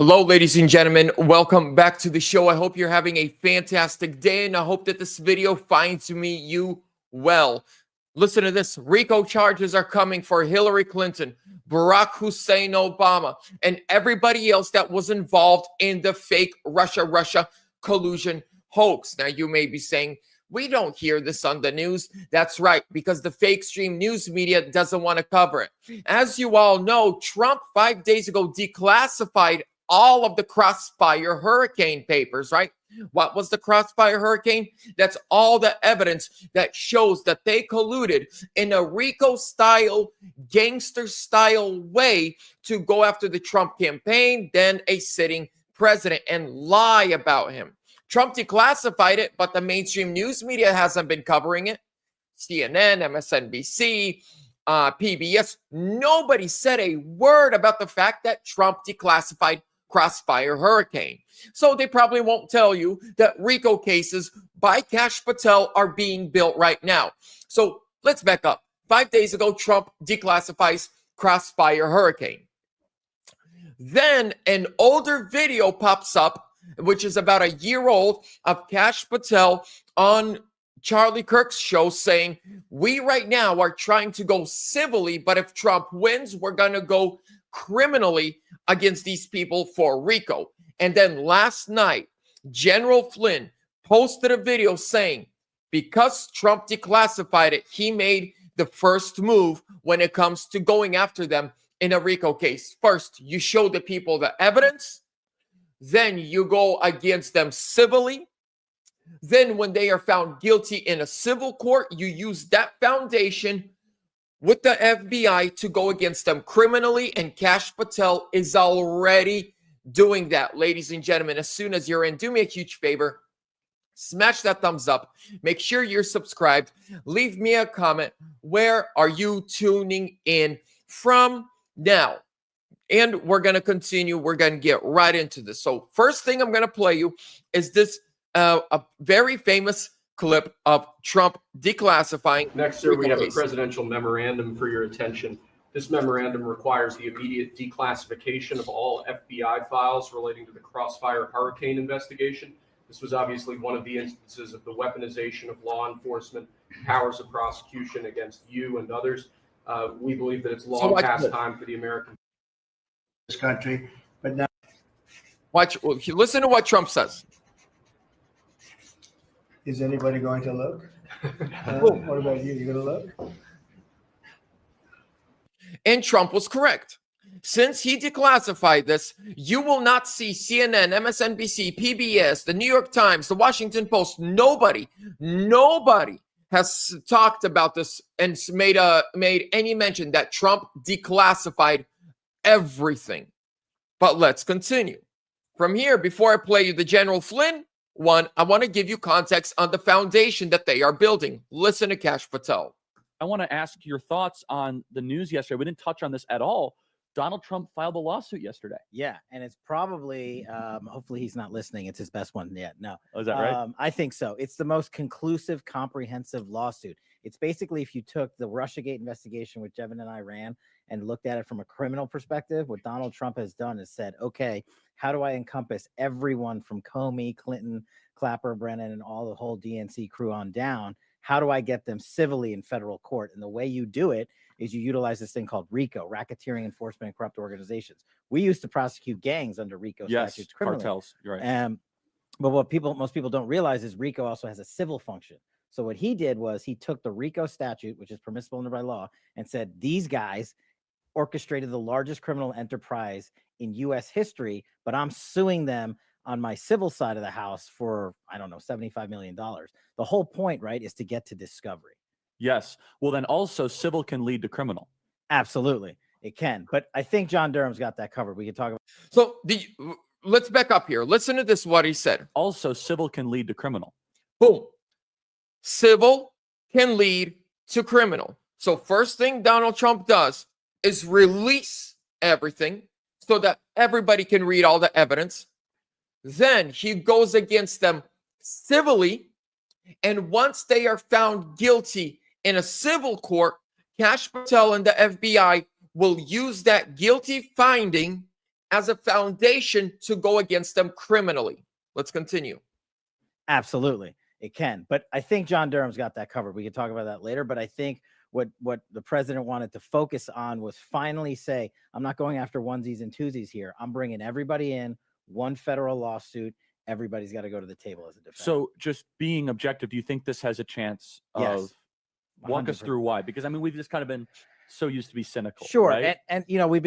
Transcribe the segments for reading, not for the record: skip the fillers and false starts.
Hello, ladies and gentlemen. Welcome back to the show. I hope you're having a fantastic day, and I hope that this video finds you well. Listen to this. RICO charges are coming for Hillary Clinton, Barack Hussein Obama, and everybody else that was involved in the fake Russia collusion hoax. Now, you may be saying, we don't hear this on the news. That's right, because the fake stream news media doesn't want to cover it. As you all know, Trump 5 days ago declassified all of the Crossfire Hurricane papers, right? What was the Crossfire Hurricane? That's all the evidence that shows that they colluded in a RICO-style, gangster-style way to go after the Trump campaign, then a sitting president, and lie about him. Trump declassified it, but the mainstream news media hasn't been covering it. CNN, MSNBC, PBS, nobody said a word about the fact that Trump declassified Crossfire Hurricane. So they probably won't tell you that RICO cases by Kash Patel are being built right now. So let's back up. 5 days ago, Trump declassifies Crossfire Hurricane. Then an older video pops up, which is about a year old, of Kash Patel on Charlie Kirk's show saying, we right now are trying to go civilly, but if Trump wins, we're going to go criminally against these people for RICO. And then last night, General Flynn posted a video saying, because Trump declassified it, he made the first move when it comes to going after them in a RICO case. First, you show the people the evidence. Then you go against them civilly. Then when they are found guilty in a civil court, you use that foundation with the FBI to go against them criminally, and Kash Patel is already doing that. Ladies and gentlemen, as soon as you're in, do me a huge favor. Smash that thumbs up. Make sure you're subscribed. Leave me a comment. Where are you tuning in from now? And we're going to continue. We're going to get right into this. So first thing I'm going to play you is this a very famous clip of Trump declassifying. Next, sir, we have a presidential memorandum for your attention. This memorandum requires the immediate declassification of all FBI files relating to the Crossfire Hurricane investigation. This was obviously one of the instances of the weaponization of law enforcement powers of prosecution against you and others. We believe that it's long past time for the American country, but now listen to what Trump says. Is anybody going to look? What about you? You going to look? And Trump was correct. Since he declassified this, you will not see CNN, MSNBC, PBS, the New York Times, the Washington Post. Nobody has talked about this and made any mention that Trump declassified everything. But let's continue. From here, before I play you the General Flynn one, I want to give you context on the foundation that they are building. Listen to Kash Patel. I want to ask your thoughts on the news yesterday. We didn't touch on this at all. Donald Trump filed a lawsuit yesterday. Yeah, and it's probably, hopefully he's not listening. It's his best one yet. No. Oh, is that right? I think so. It's the most conclusive, comprehensive lawsuit. It's basically if you took the Russiagate investigation, which Jevin and I ran, and looked at it from a criminal perspective, what Donald Trump has done is said, okay, how do I encompass everyone from Comey, Clinton, Clapper, Brennan, and all the whole DNC crew on down? How do I get them civilly in federal court? And the way you do it is you utilize this thing called RICO, Racketeering Enforcement and Corrupt Organizations. We used to prosecute gangs under RICO statutes criminally. Cartels, you're right. But what most people don't realize is RICO also has a civil function. So what he did was he took the RICO statute, which is permissible under by law, and said these guys orchestrated the largest criminal enterprise in U.S. history, but I'm suing them on my civil side of the house for, I don't know, $75 million. The whole point, right, is to get to discovery. Yes. Well, then also civil can lead to criminal. Absolutely. It can. But I think John Durham's got that covered. We can talk about. So let's back up here. Listen to this, what he said. Also, civil can lead to criminal. Boom. Civil can lead to criminal. So first thing Donald Trump does is release everything so that everybody can read all the evidence. Then he goes against them civilly. And once they are found guilty in a civil court, Kash Patel and the FBI will use that guilty finding as a foundation to go against them criminally. Let's continue. Absolutely, it can. But I think John Durham's got that covered. We can talk about that later. But I think what the president wanted to focus on was finally say, I'm not going after onesies and twosies here. I'm bringing everybody in, one federal lawsuit. Everybody's got to go to the table as a defense. So just being objective, do you think this has a chance of Yes. walk us 100%. through why? Because I mean, we've just kind of been so used to be cynical. Sure. Right? And you know, we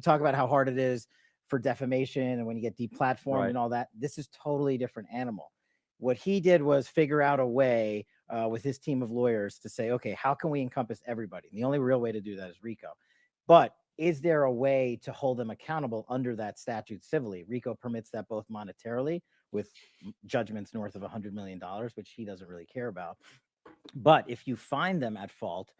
talk about how hard it is for defamation and when you get deplatformed Right. and all that. This is totally different animal. What he did was figure out a way with his team of lawyers to say, okay, how can we encompass everybody? And the only real way to do that is RICO. But is there a way to hold them accountable under that statute civilly? RICO permits that both monetarily with judgments north of $100 million, which he doesn't really care about. But if you find them at fault,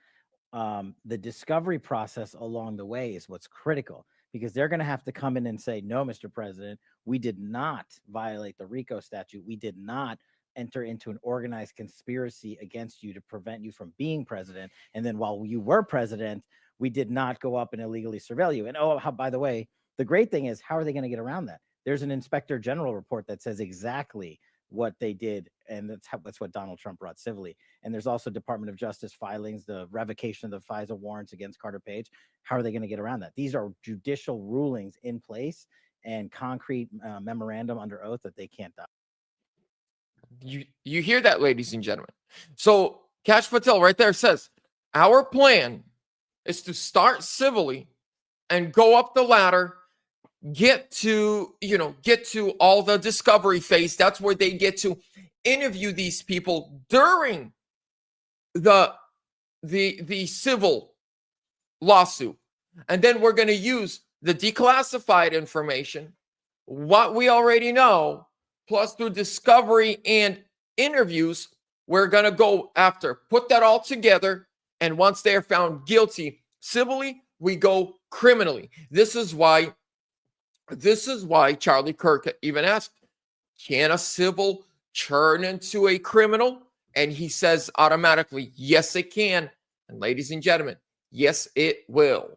the discovery process along the way is what's critical, because they're going to have to come in and say, no, Mr. President, we did not violate the RICO statute. We did not enter into an organized conspiracy against you to prevent you from being president. And then while you were president, we did not go up and illegally surveil you. And oh, by the way, the great thing is, how are they going to get around that? There's an inspector general report that says exactly what they did. And that's what Donald Trump brought civilly. And there's also Department of Justice filings, the revocation of the FISA warrants against Carter Page. How are they going to get around that? These are judicial rulings in place and concrete memorandum under oath that they can't die. You hear that, ladies and gentlemen. So Kash Patel right there says, our plan is to start civilly and go up the ladder, get to all the discovery phase. That's where they get to interview these people during the civil lawsuit. And then we're going to use the declassified information, what we already know, plus through discovery and interviews, we're going to go after, put that all together. And once they are found guilty civilly, we go criminally. This is why Charlie Kirk even asked, can a civil turn into a criminal? And he says automatically, yes, it can. And ladies and gentlemen, yes, it will.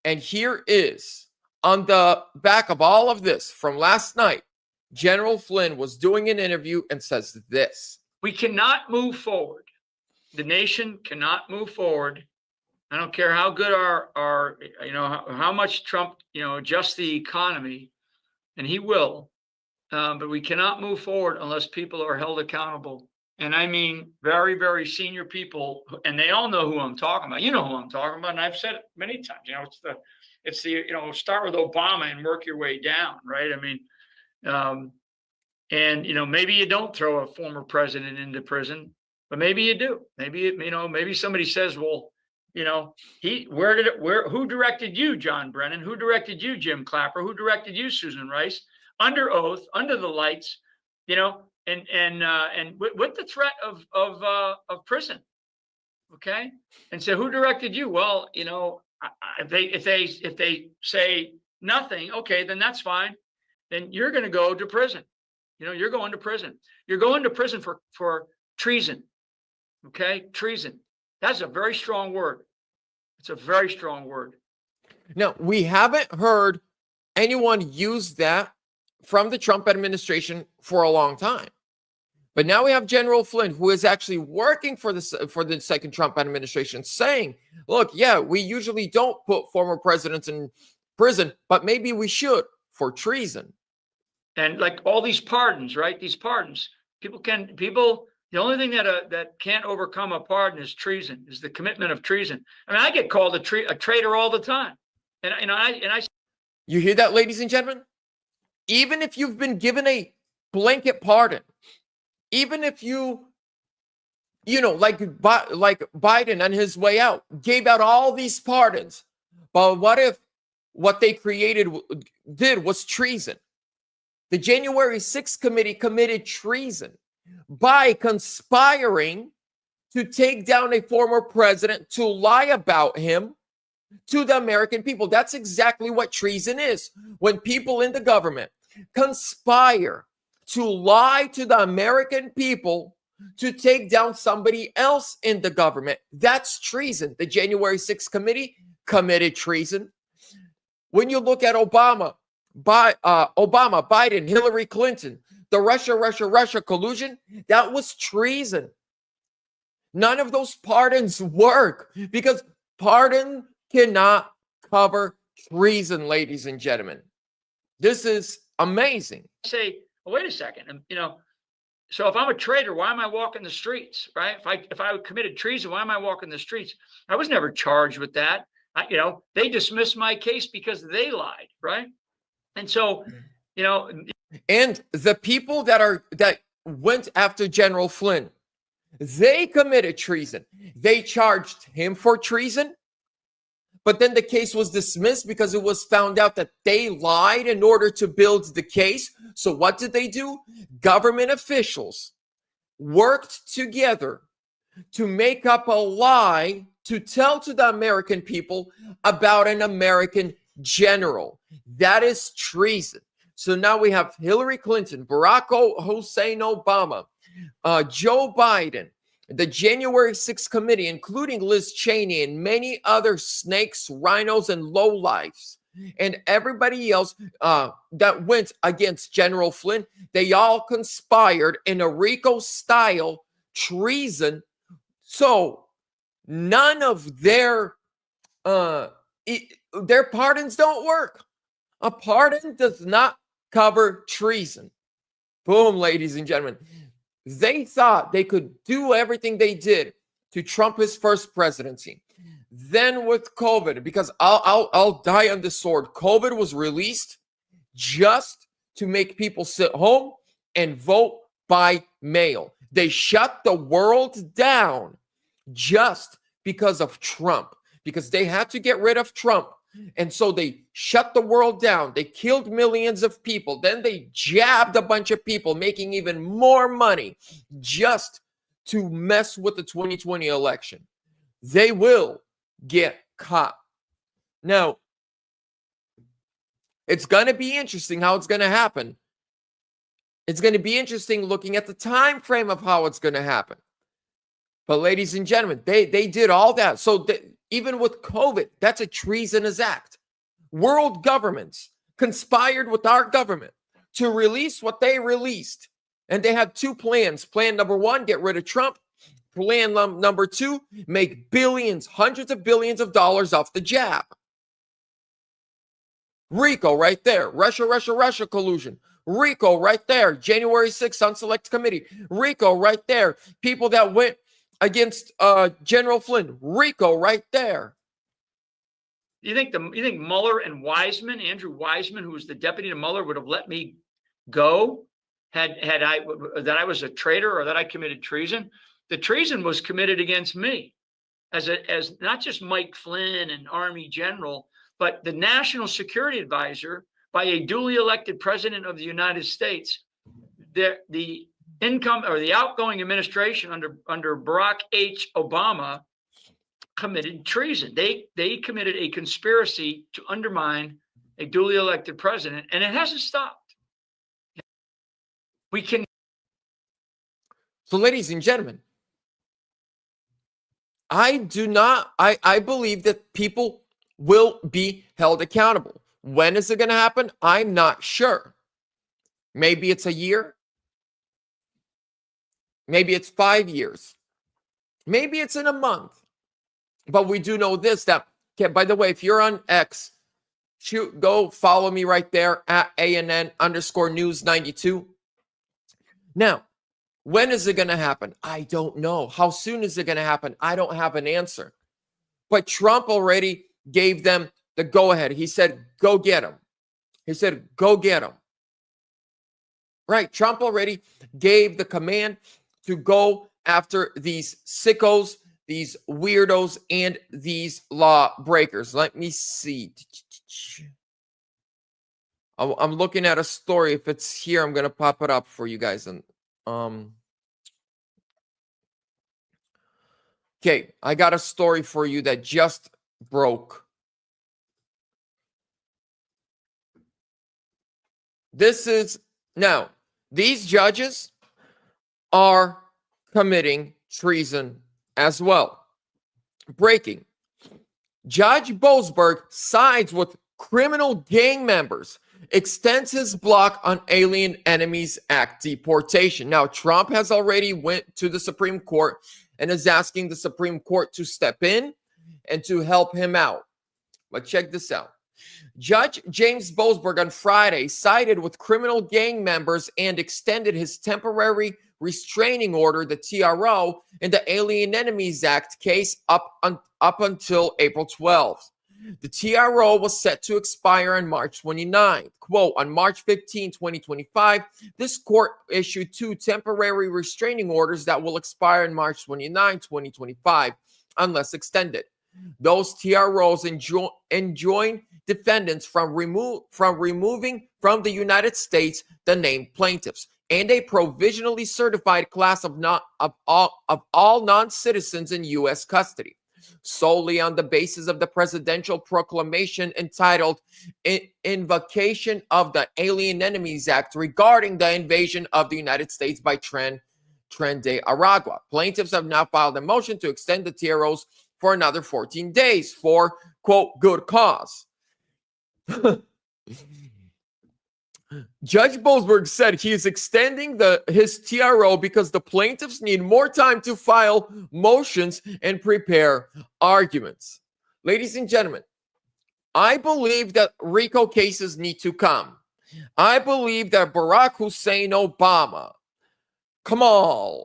And here is, on the back of all of this from last night, General Flynn was doing an interview and says this. We cannot move forward. The nation cannot move forward. I don't care how good our how much Trump, adjusts the economy, and he will, but we cannot move forward unless people are held accountable. And I mean, very, very senior people, and they all know who I'm talking about. You know who I'm talking about, and I've said it many times. It's the start with Obama and work your way down, right? I mean, and maybe you don't throw a former president into prison, but maybe you do. Maybe somebody says, well, who directed you, John Brennan? Who directed you, Jim Clapper? Who directed you, Susan Rice? Under oath, under the lights, and with the threat of prison. Okay. And so who directed you? Well, if they say nothing, okay, then that's fine. Then you're going to go to prison. You're going to prison. You're going to prison for treason. Okay. Treason. That's a very strong word. It's a very strong word. Now, we haven't heard anyone use that from the Trump administration for a long time. But now we have General Flynn, who is actually working for the second Trump administration, saying, look, yeah, we usually don't put former presidents in prison, but maybe we should for treason. And like all these pardons, right? These pardons, the only thing that can't overcome a pardon is treason, is the commitment of treason. I mean, I get called a traitor all the time. And I You hear that, ladies and gentlemen? Even if you've been given a blanket pardon, even if like Biden on his way out gave out all these pardons, but what if what they did was treason? The January 6th committee committed treason by conspiring to take down a former president, to lie about him to the American people. That's exactly what treason is. When people in the government conspire to lie to the American people to take down somebody else in the government, that's treason. The January 6th committee committed treason. When you look at Obama, Biden, Hillary Clinton, the Russia collusion, that was treason. None of those pardons work because pardon cannot cover treason, ladies and gentlemen. This is amazing. Say, well, wait a second, and so if I'm a traitor, why am I walking the streets, right? If I committed treason, why am I walking the streets? I was never charged with that. They dismissed my case because they lied, right? And so, and the people that went after General Flynn, they committed treason. They charged him for treason, but then the case was dismissed because it was found out that they lied in order to build the case. So what did they do? Government officials worked together to make up a lie to tell to the American people about an American general. That is treason. So now we have Hillary Clinton, Barack Hussein Obama, Joe Biden, the January 6th committee, including Liz Cheney and many other snakes, rhinos, and lowlifes, and everybody else that went against General Flynn. They all conspired in a RICO-style treason. So none of their pardons don't work. A pardon does not cover treason. Boom, ladies and gentlemen. They thought they could do everything they did to Trump his first presidency. Then with COVID, because I'll die on the sword, COVID was released just to make people sit home and vote by mail. They shut the world down just because of Trump, because they had to get rid of Trump. And so they shut the world down. They killed millions of people. Then they jabbed a bunch of people, making even more money just to mess with the 2020 election. They will get caught. Now, it's going to be interesting how it's going to happen. It's going to be interesting looking at the time frame of how it's going to happen. But ladies and gentlemen, they did all that. So even with COVID, that's a treasonous act. World governments conspired with our government to release what they released. And they had two plans. Plan number one, get rid of Trump. Plan number two, make billions, hundreds of billions of dollars off the jab. RICO right there. Russia collusion. RICO right there. January 6th Unselect Committee. RICO right there. People that went against General Flynn. RICO right there. You think Mueller and Wiseman, Andrew Wiseman, who was the deputy to Mueller, would have let me go had I was a traitor or that I committed treason? The treason was committed against me as not just Mike Flynn, an Army general, but the national security advisor by a duly elected president of the United States. The income or the outgoing administration under Barack H. Obama committed treason. They committed a conspiracy to undermine a duly elected president, and it hasn't stopped. We can. So, ladies and gentlemen, I believe that people will be held accountable. When is it going to happen? I'm not sure. Maybe it's a year. Maybe it's 5 years. Maybe it's in a month. But we do know this, that, okay, by the way, if you're on X, go follow me right there at ANN_news92. Now, when is it going to happen? I don't know. How soon is it going to happen? I don't have an answer. But Trump already gave them the go-ahead. He said, go get him. He said, go get him. Right. Trump already gave the command to go after these sickos, these weirdos, and these law breakers. Let me see. I'm looking at a story. If it's here, I'm going to pop it up for you guys. And okay, I got a story for you that just broke. Now, these judges are committing treason as well. Breaking. Judge Boasberg sides with criminal gang members, extends his block on Alien Enemies Act deportation. Now, Trump has already went to the Supreme Court and is asking the Supreme Court to step in and to help him out. But check this out. Judge James Boasberg on Friday sided with criminal gang members and extended his temporary restraining order, the TRO, in the Alien Enemies Act case up until April 12th. The TRO was set to expire on March 29th. Quote, on March 15, 2025, this court issued 2 temporary restraining orders that will expire on March 29, 2025, unless extended. Those TROs enjoin defendants from removing from the United States the named plaintiffs and a provisionally certified class of all non-citizens in U.S. custody, solely on the basis of the presidential proclamation entitled Invocation of the Alien Enemies Act regarding the invasion of the United States by Tren de Aragua. Plaintiffs have now filed a motion to extend the TROs for another 14 days for, quote, good cause. Judge Boasberg said he is extending his TRO because the plaintiffs need more time to file motions and prepare arguments. Ladies and gentlemen, I believe that RICO cases need to come. I believe that Barack Hussein Obama, Kamala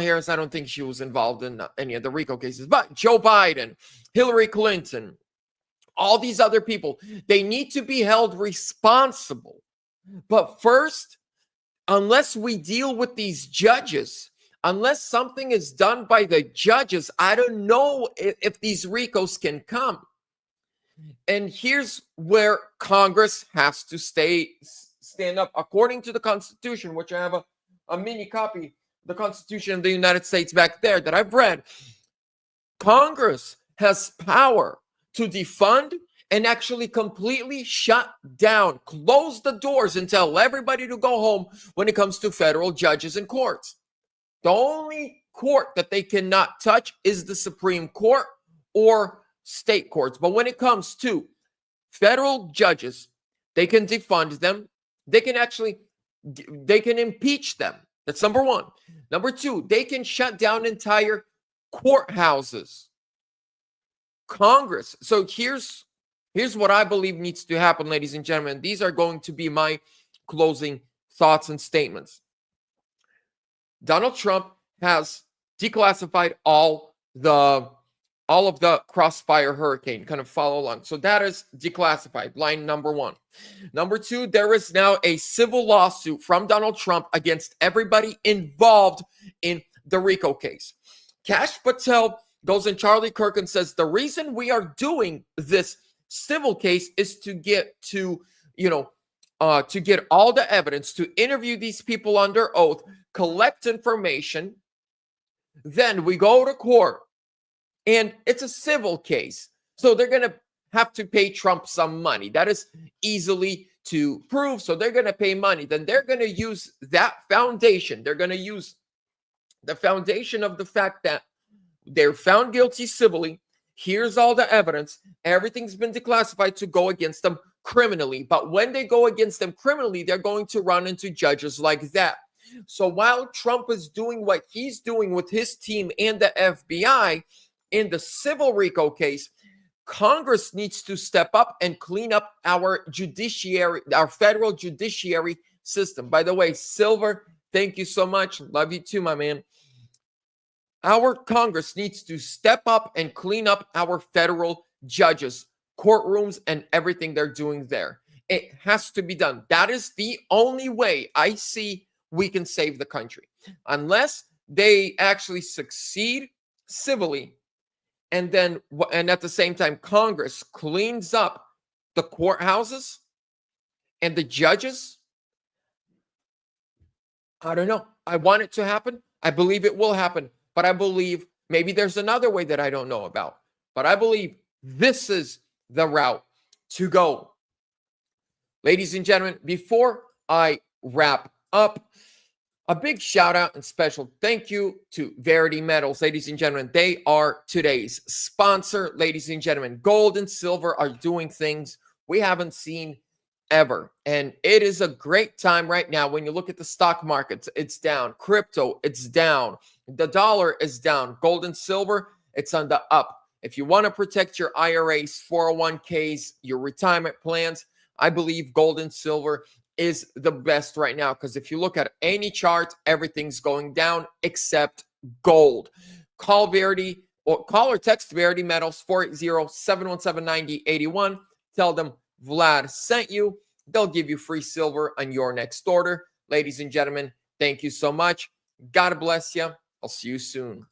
Harris, I don't think she was involved in any of the RICO cases, but Joe Biden, Hillary Clinton, all these other people, they need to be held responsible. But first, unless we deal with these judges, unless something is done by the judges, I don't know if these RICOs can come. And here's where Congress has to stand up. According to the Constitution, which I have a mini copy, the Constitution of the United States back there that I've read, Congress has power to defund and actually completely shut down, close the doors and tell everybody to go home when it comes to federal judges and courts. The only court that they cannot touch is the Supreme Court or state courts. But when it comes to federal judges, they can defund them. They can impeach them. That's number one. Number two, they can shut down entire courthouses. Congress. So here's what I believe needs to happen, ladies and gentlemen. These are going to be my closing thoughts and statements. Donald Trump has declassified all of the Crossfire Hurricane. Kind of follow along. So that is declassified. Line number one. Number two, there is now a civil lawsuit from Donald Trump against everybody involved in the RICO case. Cash Patel goes in Charlie Kirk and says the reason we are doing this civil case is to get to get all the evidence, to interview these people under oath, collect information. Then we go to court, and it's a civil case. So they're going to have to pay Trump some money. That is easily to prove. So they're going to pay money. Then they're going to use that foundation. They're going to use the foundation of the fact that they're found guilty civilly. Here's all the evidence. Everything's been declassified to go against them criminally. But when they go against them criminally, they're going to run into judges like that. So while Trump is doing what he's doing with his team and the FBI in the civil RICO case, Congress needs to step up and clean up our judiciary, our federal judiciary system. By the way, Silver, thank you so much. Love you too, my man. Our Congress needs to step up and clean up our federal judges, courtrooms, and everything they're doing there. It has to be done. That is the only way I see we can save the country. Unless they actually succeed civilly, and at the same time, Congress cleans up the courthouses and the judges. I don't know. I want it to happen. I believe it will happen. But I believe maybe there's another way that I don't know about. But I believe this is the route to go. Ladies and gentlemen, before I wrap up, A big shout out and special thank you to Verity Metals, ladies and gentlemen. They are today's sponsor, ladies and gentlemen. Gold and silver are doing things we haven't seen ever. And it is a great time right now. When you look at the stock markets, it's down. Crypto, it's down. The dollar is down. Gold and silver, it's on the up. If you want to protect your IRAs, 401ks, your retirement plans, I believe gold and silver is the best right now, because if you look at any chart, everything's going down except gold. Call Verity or call or text Verity Metals 480-717-9081. Tell them Vlad sent you. They'll give you free silver on your next order. Ladies and gentlemen, thank you so much. God bless you. I'll see you soon.